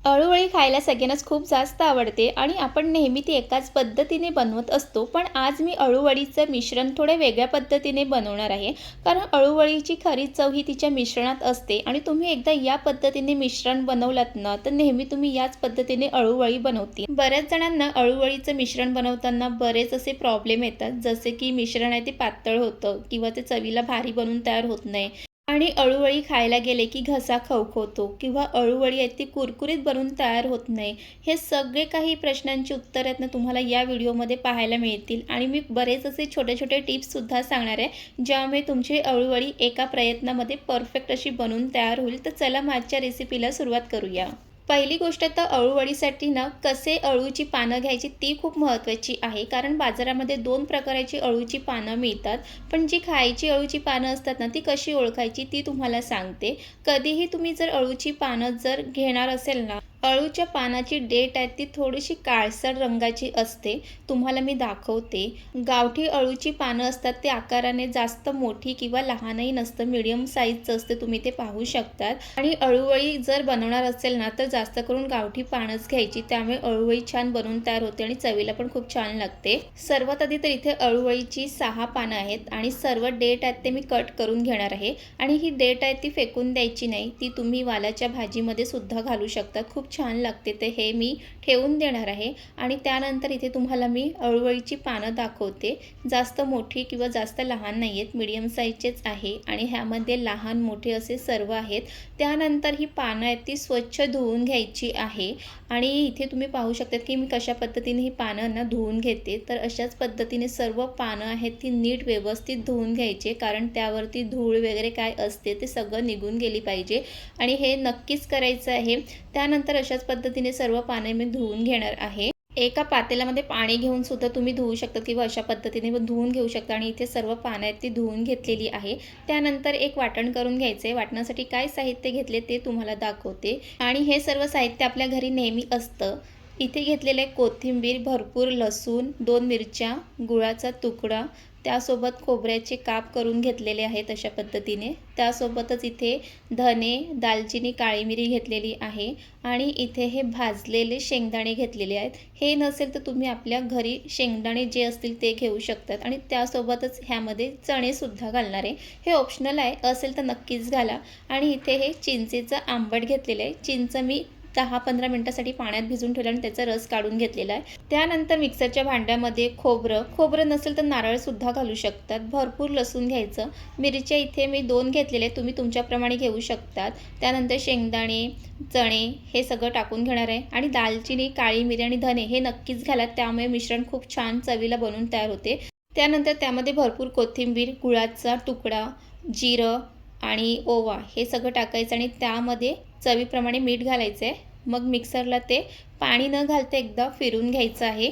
अळूवळी खायला सगळ्यांनाच खूप जास्त आवडते आणि आपण नेहमी ती एकाच पद्धतीने बनवत असतो. पण आज मी अळूवळीचं मिश्रण थोड्या वेगळ्या पद्धतीने बनवणार आहे. कारण अळूवळीची खरी चव ही तिच्या मिश्रणात असते आणि तुम्ही एकदा या पद्धतीने मिश्रण बनवलात ना, तर नेहमी तुम्ही याच पद्धतीने अळूवळी बनवतील. बऱ्याच जणांना अळूवळीचं मिश्रण बनवताना बरेच असे प्रॉब्लेम येतात, जसे की मिश्रण आहे ते पातळ होतं किंवा ते चवीला भारी बनून तयार होत नाही. आणि अळूवळी खायला गेले की घसा खवखवतो किंवा अळूवळी आहे ती कुरकुरीत बनून तयार होत नाही. हे सगळे काही प्रश्नांची उत्तरं आहेत ना तुम्हाला या व्हिडिओमध्ये पाहायला मिळतील आणि मी बरेच असे छोटे छोटे टिप्ससुद्धा सांगणार आहे, ज्यामुळे तुमची अळूवळी एका प्रयत्नामध्ये परफेक्ट अशी बनून तयार होईल. तर चला माझ्या रेसिपीला सुरुवात करूया. पहिली गोष्ट तर अळूवडीसाठी ना कसे अळूची पानं घ्यायची ती खूप महत्त्वाची आहे. कारण बाजारामध्ये 2 प्रकारची अळूची पानं मिळतात. पण जी खायची अळूची पानं असतात ना ती कशी ओळखायची ती तुम्हाला सांगते. कधीही तुम्ही जर अळूची पानं जर घेणार असेल ना, अळूच्या पानाची डेट आहे ती थोडीशी काळसर रंगाची असते. तुम्हाला मी दाखवते. गावठी अळूची पानं असतात ते आकाराने जास्त मोठी किंवा लहानही नसतं, मीडियम साईजचं असते. तुम्ही ते पाहू शकतात. आणि अळूवळी जर बनवणार असेल ना तर जास्त करून गावठी पानच घ्यायची. त्यामुळे अळूवळी छान बनवून तयार होते आणि चवीला पण खूप छान लागते. सर्वात आधी तर इथे अळूवळीची 6 पानं आहेत आणि सर्व देठ आहेत ते मी कट करून घेणार आहे. आणि ही देठ आहे ती फेकून द्यायची नाही. ती तुम्ही वालाच्या भाजीमध्ये सुद्धा घालू शकता. खूप छान लागते. ते हे मी ठेवून देणार आहे. आणि त्यानंतर इथे तुम्हाला मी अळूवळीची पानं दाखवते. जास्त मोठी किंवा जास्त लहान नाही आहेत, मीडियम साईजचेच आहे आणि ह्यामध्ये लहान मोठे असे सर्व आहेत. त्यानंतर ही पानं आहेत ती स्वच्छ धुवून घ्यायची आहे. आणि इथे तुम्ही पाहू शकता की मी कशा पद्धतीने ही पानं धुवून घेते. तर अशाच पद्धतीने सर्व पानं आहेत ती नीट व्यवस्थित धुवून घ्यायचे, कारण त्यावरती धूळ वगैरे काय असते ते सगळं निघून गेली पाहिजे आणि हे नक्कीच करायचं आहे. त्यानंतर अशाच पद्धतीने सर्व पाने मी धुवून घेणार आहे. एका पातेल्यामध्ये पाणी घेऊन सुद्धा तुम्ही धुवू शकता किंवा अशा पद्धतीने पण धुवून घेऊ शकता. आणि इथे सर्व पानं आहेत ती धुवून घेतलेली आहे. त्यानंतर एक वाटण करून घ्यायचे. वाटणासाठी काय साहित्य घेतले ते तुम्हाला दाखवते. आणि हे सर्व साहित्य आपल्या घरी नेहमी असतं. इथे घेतलेलं आहे कोथिंबीर, भरपूर लसूण, 2 मिरच्या, गुळाचा तुकडा, त्यासोबत खोबऱ्याचे काप करून घेतलेले आहेत अशा पद्धतीने. त्यासोबतच इथे धने, दालचिनी, काळी मिरी घेतलेली आहे. आणि इथे हे भाजलेले शेंगदाणे घेतलेले आहेत. हे नसेल तर तुम्ही आपल्या घरी शेंगदाणे जे असतील ते घेऊ शकतात. आणि त्यासोबतच ह्यामध्ये चणेसुद्धा घालणार आहे. हे ऑप्शनल आहे, असेल तर नक्कीच घाला. आणि इथे हे चिंचेचं आंबट घेतलेलं आहे. चिंच मी 10-15 मिनिटासाठी पाण्यात भिजवून ठेवलं आणि त्याचा रस काढून घेतलेला आहे. त्यानंतर मिक्सरच्या भांड्यामध्ये खोबरं नसेल तर नारळसुद्धा घालू शकतात. भरपूर लसूण घ्यायचं. मिरच्या इथे मी 2 घेतलेले आहेत, तुम्ही तुमच्याप्रमाणे घेऊ शकतात. त्यानंतर शेंगदाणे, चणे हे सगळं टाकून घेणार आहे. आणि दालचिनी, काळी मिरी आणि धने हे नक्कीच घाला, त्यामुळे मिश्रण खूप छान चवीला बनून तयार होते. त्यानंतर त्यामध्ये भरपूर कोथिंबीर, गुळाचा तुकडा, जिरं आणि ओवा हे सगळं टाकायचं आणि त्यामध्ये चवीप्रमाणे मीठ घालायचं आहे. मग मिक्सरला ते पाणी न घालता एकदा फिरून घ्यायचं आहे.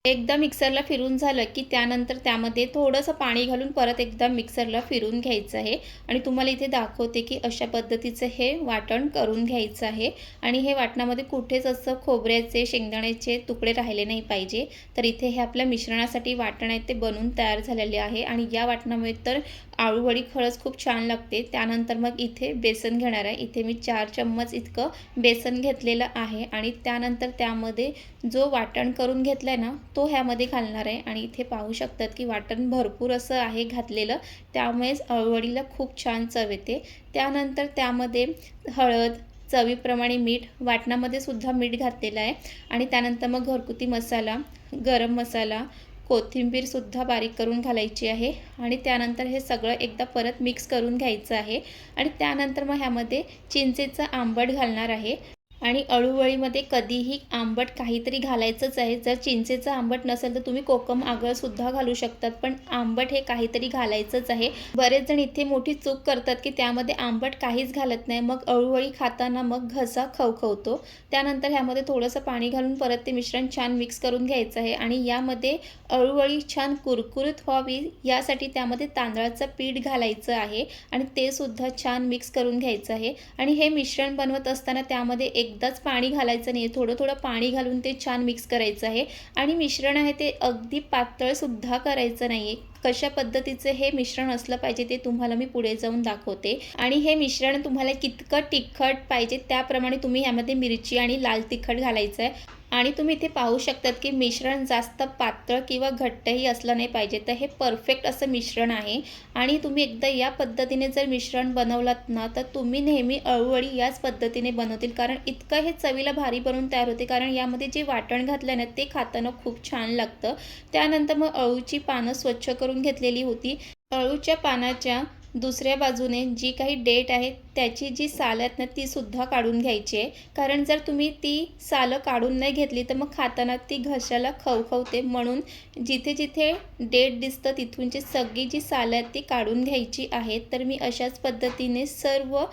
एकदा मिक्सरला फिरून झालं की त्यानंतर त्यामध्ये थोडंसं पाणी घालून परत एकदा मिक्सरला फिरून घ्यायचं आहे. आणि तुम्हाला इथे दाखवते की अशा पद्धतीचं हे वाटण करून घ्यायचं आहे. आणि हे वाटणामध्ये कुठेच असं खोबऱ्याचे, शेंगदाण्याचे तुकडे राहिले नाही पाहिजे. तर इथे हे आपल्या मिश्रणासाठी वाटण आहे ते बनून तयार झालेले आहे. आणि या वाटणामुळे तर अळूवडी खरंच खूप छान लागते. त्यानंतर मग इथे बेसन घेणार आहे. इथे मी 4 चम्मच इतकं बेसन घेतलेलं आहे. आणि त्यानंतर त्यामध्ये जो वाटण करून घेतलं आहे ना तो ह्यामध्ये घालणार आहे. आणि इथे पाहू शकतात की वाटण भरपूर असं आहे घातलेलं, त्यामुळेच अळूवडीला खूप छान चव येते. त्यानंतर त्यामध्ये हळद, चवीप्रमाणे मीठ, वाटणामध्ये सुद्धा मीठ घातलेलं आहे. आणि त्यानंतर मग घरगुती मसाला, गरम मसाला, कोथिंबीरसुद्धा बारीक करून घालायची आहे. आणि त्यानंतर हे सगळं एकदा परत मिक्स करून घ्यायचं आहे. आणि त्यानंतर मग ह्यामध्ये चिंचेचं आंबट घालणार आहे. आणि अळूवळीमध्ये कधीही आंबट काहीतरी घालायचंच आहे. जर चिंचेचं आंबट नसेल तर तुम्ही कोकम आगळसुद्धा घालू शकतात, पण आंबट हे काहीतरी घालायचंच आहे. बरेच जण इथे मोठी चूक करतात की त्यामध्ये आंबट काहीच घालत नाही, मग अळूवळी खाताना मग घसा खवखवतो. त्यानंतर ह्यामध्ये थोडंसं पाणी घालून परत ते मिश्रण छान मिक्स करून घ्यायचं आहे. आणि यामध्ये अळूवळी छान कुरकुरीत व्हावी यासाठी त्यामध्ये तांदळाचं पीठ घालायचं आहे. आणि ते सुद्धा छान मिक्स करून घ्यायचं आहे. आणि हे मिश्रण बनवत असताना त्यामध्ये एकदाच पाणी घालायचं नाही, थोडं थोडं पाणी घालून ते छान मिक्स करायचं आहे. आणि मिश्रण आहे ते अगदी पातळसुद्धा करायचं नाही आहे, कशा पद्धतीचं हे मिश्रण असलं पाहिजे ते तुम्हाला मी पुढे जाऊन दाखवते। आणि हे मिश्रण तुम्हाला कितकं तिखट पाहिजे त्याप्रमाणे तुम्ही यामध्ये मिरची आणि लाल तिखट घालायचं आहे। आणि तुम्ही इथे पाहू शकतात की मिश्रण जास्त पातळ किंवा घट्टही असलं नाही पाहिजे, तर हे परफेक्ट असं मिश्रण आहे। आणि तुम्ही एकदा या पद्धतीने जर मिश्रण बनवलात ना, तर तुम्ही नेहमी अळूवडी याच पद्धतीने बनवतील, कारण इतकं हे चवीला भारी बनवून तयार होते। कारण यामध्ये जे वाटण घातलं ना ते खाताना खूप छान लागतं। त्यानंतर मग अळूची पानं स्वच्छ करून घेतलेली होती। अळूच्या पानाच्या दुसऱ्या बाजूने जी काही देठ आहे त्याची जी सालं आहेत ना ती सुद्धा काढून घ्यायची आहे, कारण जर तुम्ही ती सालं काढून नाही घेतली तर मग खाताना ती घशाला खवखवते। म्हणून जिथे जिथे देठ दिसतं तिथूनची सगळी जी सालं आहेत ती काढून घ्यायची आहेत। तर मी अशाच पद्धतीने सर्व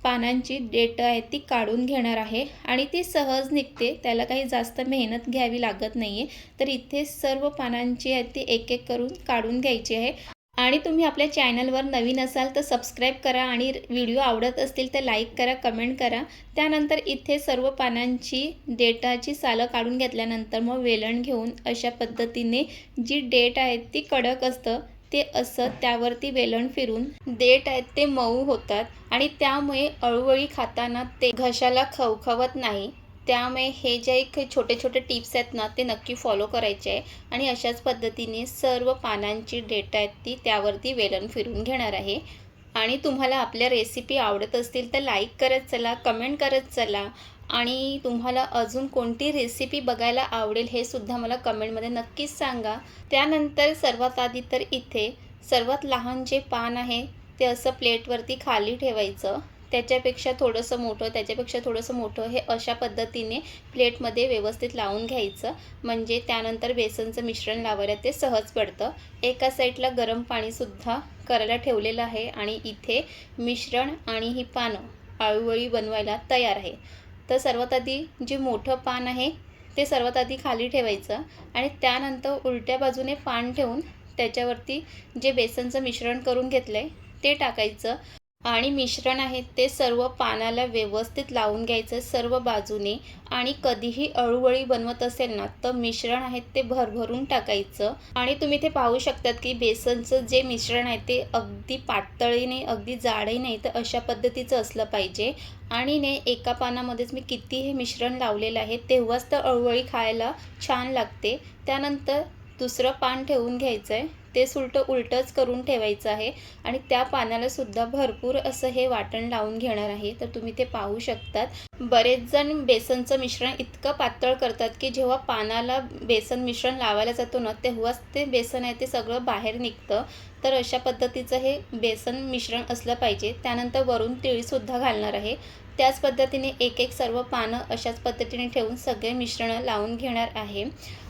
पानांची देठ आहेत ती काढून घेणार आहे आणि ती सहज निघते, त्याला काही जास्त मेहनत घ्यावी लागत नाही आहे। तर इथे सर्व पानांची आहेत ती एक एक करून काढून घ्यायची आहे। आणि तुम्ही आपल्या चॅनलवर नवीन असाल तर सबस्क्राईब करा आणि व्हिडिओ आवडत असतील तर लाईक करा, कमेंट करा। त्यानंतर इथे सर्व पानांची देठाची सालं काढून घेतल्यानंतर मग वेलण घेऊन अशा पद्धतीने जी देठ आहे ती कडक असतं ते असं त्यावरती वेलण फिरून देठ आहेत ते मऊ होतात आणि त्यामुळे अळूवडी खाताना ते घशाला खवखवत नाही। त्यामुळे हे जे काही छोटे छोटे टिप्स आहेत ना ते नक्की फॉलो करायचे आहे। आणि अशाच पद्धतीने सर्व पानांची देठ आहेत ती त्यावरती वेलण फिरून घेणार आहे। आणि तुम्हाला आपल्या रेसिपी आवडत असतील तर लाईक करत चला, कमेंट करत चला। आणि तुम्हाला अजून कोणती रेसिपी बघायला आवडेल हे सुद्धा मला कमेंटमध्ये नक्कीच सांगा। त्यानंतर सर्वात आधी तर इथे सर्वात लहान जे पान आहे ते असं प्लेटवरती खाली ठेवायचं, त्याच्यापेक्षा थोडंसं मोठं, त्याच्यापेक्षा थोडंसं मोठं, हे अशा पद्धतीने प्लेटमध्ये व्यवस्थित लावून घ्यायचं, म्हणजे त्यानंतर बेसनचं मिश्रण लावायला ते सहज पडतं। एका साईडला गरम पाणीसुद्धा करायला ठेवलेलं आहे आणि इथे मिश्रण आणि ही पानं अळूवडी बनवायला तयार आहे। तर सर्वात आधी जे मोठं पान आहे ते सर्वात आधी खाली ठेवायचं आणि त्यानंतर उलट्या बाजूने पान ठेवून त्याच्यावरती जे बेसनचं मिश्रण करून घेतलं आहे ते टाकायचं आणि मिश्रण आहे ते सर्व पानाला व्यवस्थित लावून घ्यायचं सर्व बाजूने। आणि कधीही अळूवडी बनवत असेल ना तर मिश्रण आहे ते भरभरून टाकायचं। आणि तुम्ही ते पाहू शकतात की बेसनचं जे मिश्रण आहे ते अगदी पातळही नाही, अगदी जाडही नाही, तर अशा पद्धतीचं असलं पाहिजे। आणि ने एका पानामध्येच मी किती हे मिश्रण लावलेलं आहे, तेव्हाच तर अळूवडी खायला छान लागते। त्यानंतर दुसरं पान ठेवून घ्यायचं आहे, ते उलटंच करून ठेवायचं आहे आणि त्या पानाला सुद्धा भरपूर असं हे वाटण लावून घेणार आहे। तर तुम्ही ते पाहू शकतात। बरेच जण बेसनचं मिश्रण इतकं पातळ करतात की जेव्हा पानाला बेसन मिश्रण लावायला जातो ना तेव्हाच ते बेसन आहे ते सगळं बाहेर निघतं। तर अशा पद्धतीचं हे बेसन मिश्रण असलं पाहिजे। त्यानंतर वरून तिळीसुद्धा घालणार आहे। त्याच पद्धतीने एक एक सर्व पानं अशाच पद्धतीने ठेवून सगळे मिश्रण लावून घेणार आहे।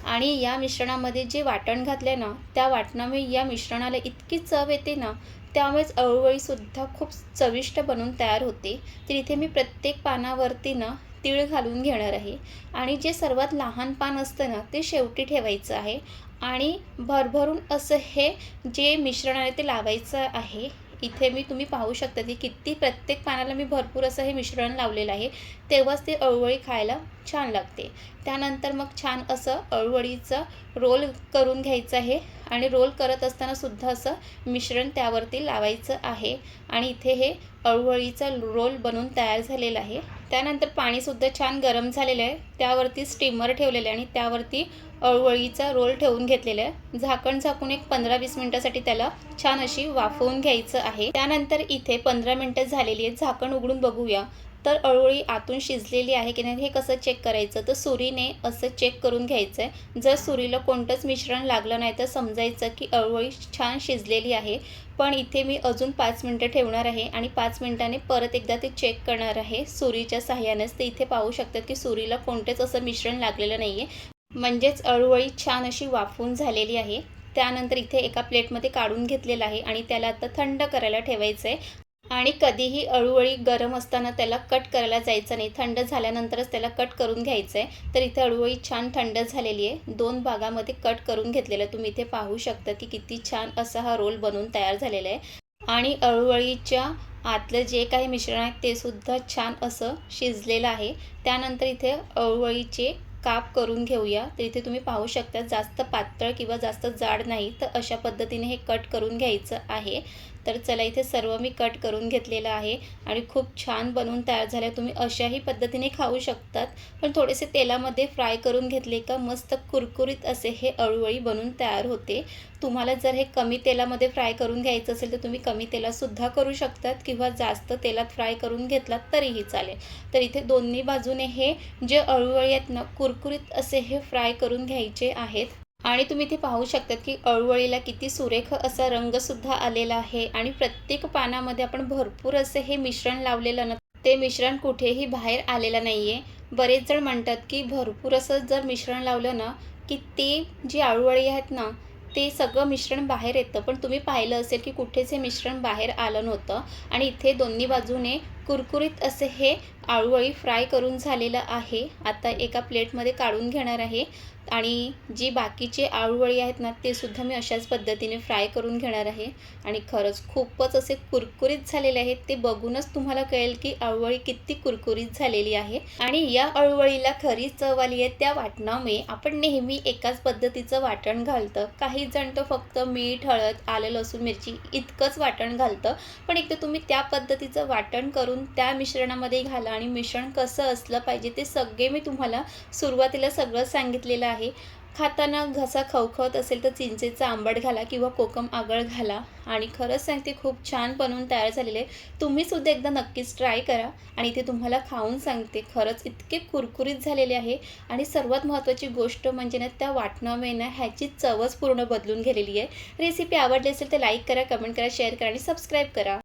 आणि या मिश्रणामध्ये जे वाटण घातले ना त्या वाटणामुळे या मिश्रणाला इतकी चव येते ना, त्यामुळेच अळूवडीसुद्धा खूप चविष्ट बनून तयार होते। तर इथे मी प्रत्येक पानावरती ना तीळ घालून घेणार आहे आणि जे सर्वात लहान पान असतं ना ते शेवटी ठेवायचं आहे आणि भरभरून असं हे जे मिश्रण आहे ते लावायचं आहे। इथे तुम्ही पाहू शकता की किती प्रत्येक पानाला मी भरपूर असं हे मिश्रण लावलेलं आहे, तेव्हाच ते अळूवडी खायला छान लागते। त्यानंतर मग छान असं अळूवडीचं रोल करून घ्यायचं आहे आणि रोल करत असताना सुद्धा असं मिश्रण त्यावरती लावायचं आहे आणि इथे हे अळूवडीचा रोल बनून तयार झालेला आहे। त्यानंतर पाणीसुद्धा छान गरम झालेलं आहे, त्यावरती स्टीमर ठेवलेलं आहे आणि त्यावरती अळूवडीचा रोल ठेवून घेतलेला आहे। झाकण झाकून एक 15-20 मिनिटासाठी त्याला छान अशी वाफवून घ्यायचं आहे। त्यानंतर इथे 15 मिनिटं झालेली आहेत, झाकण उघडून बघूया तर अळूवडी आतून शिजलेली आहे की नाही हे कसं चेक करायचं, तर सुरीने असं चेक करून घ्यायचं आहे। जर सुरीला कोणतंच मिश्रण लागलं नाही तर समजायचं की अळूवडी छान शिजलेली आहे। पण इथे मी अजून 5 मिनिटं ठेवणार आहे आणि 5 मिनिटांनी परत एकदा ते चेक करणार आहे सुरीच्या साहाय्यानेच। तर इथे पाहू शकतात की सुरीला कोणतेच असं मिश्रण लागलेलं नाही आहे, म्हणजेच अळूवडी छान अशी वाफवून झालेली आहे। त्यानंतर इथे एका प्लेटमध्ये काढून घेतलेलं आहे आणि त्याला आता थंड करायला ठेवायचं आहे। आणि कधीही अळूवडी गरम असताना त्याला कट करायला जायचं नाही, थंड झाल्यानंतरच त्याला कट करून घ्यायचं आहे। तर इथे अळूवडी छान थंड झालेली आहे, 2 भागामध्ये कट करून घेतलेलं तुम्ही इथे पाहू शकता की किती छान असा हा रोल बनवून तयार झालेला आहे। आणि अळूवडीच्या आतलं जे काही मिश्रण आहे ते सुद्धा छान असं शिजलेलं आहे। त्यानंतर इथे अळूवडीचे काप करून घेऊया. तर इथे तुम्ही पाहू शकता जास्त पातळ किंवा जास्त जाड नाही, तर अशा पद्धतीने हे कट करून घ्यायचं आहे. तर चला इथे सर्व मी कट करून घेतलेलं आहे आणि खूप छान बनवून तयार झाल्या. तुम्ही अशाही पद्धतीने खाऊ शकतात, पण थोडेसे तेलामध्ये फ्राय करून घेतले का मस्त कुरकुरीत असे हे अळूवडी बनून तयार होते. तुम्हाला जर हे कमी तेलामध्ये फ्राय करून घ्यायचं असेल, तर तुम्ही कमी तेलातसुद्धा करू शकतात किंवा जास्त तेलात फ्राय करून घेतलात तरीही चालेल. तर इथे दोन्ही बाजूने हे जे अळूवडी आहेत ना, कुरकुरीत असे हे फ्राय करून घ्यायचे आहेत. आणि तुम्ही इथे पाहू शकतात की अळूवडीला किती सुरेख असा रंगसुद्धा आलेला आहे आणि प्रत्येक पानामध्ये आपण भरपूर असे हे मिश्रण लावलेलं ना, ते मिश्रण कुठेही बाहेर आलेलं नाही आहे. बरेच जण म्हणतात की भरपूर असं जर मिश्रण लावलं ना, की ते जी अळूवडी आहेत ना, ते सगळं मिश्रण बाहेर येतं. पण तुम्ही पाहिलं असेल की कुठेच हे मिश्रण बाहेर आलं नव्हतं आणि इथे दोन्ही बाजूने कुरकुरीत असे हे अळूवडी फ्राय करून झालेलं आहे. आता एका प्लेटमध्ये काढून घेणार आहे आणि जी बाकीचे अळूवडी आहेत ना, ते सुद्धा मी अशाच पद्धतीने फ्राय करून घेणार आहे आणि खरंच खूपच असे कुरकुरीत झालेले आहेत. ते बघूनच तुम्हाला कळेल की अळूवडी किती कुरकुरीत झालेली आहे. आणि या अळूवडीला खरी चव आली आहे त्या वाटणामुळे. आपण नेहमी एकाच पद्धतीचं वाटण घालतं. काही जण तर फक्त मीठ, हळद, आलं, लसूण, मिरची इतकंच वाटण घालतं. पण एकदा तुम्ही त्या पद्धतीचं वाटण करून त्या मिश्रणामध्ये घाला आणि मिश्रण कसं असलं पाहिजे ते सगळे मी तुम्हाला सुरुवातीला सगळं सांगितलेलं आहे. खाताना घसा खवखवत असेल तर चिंचेचा आंबट घाला किंवा कोकम आगळ घाला आणि खरंच सांगते खूप छान बनवून तयार झालेले आहे. तुम्हीसुद्धा एकदा नक्कीच ट्राय करा आणि ते तुम्हाला खाऊन सांगते खरंच इतके कुरकुरीत झालेले आहे. आणि सर्वात महत्त्वाची गोष्ट म्हणजे ना, त्या वाटणामुळे ना ह्याची चवच पूर्ण बदलून गेलेली आहे. रेसिपी आवडली असेल तर लाईक करा, कमेंट करा, शेअर करा आणि सबस्क्राईब करा.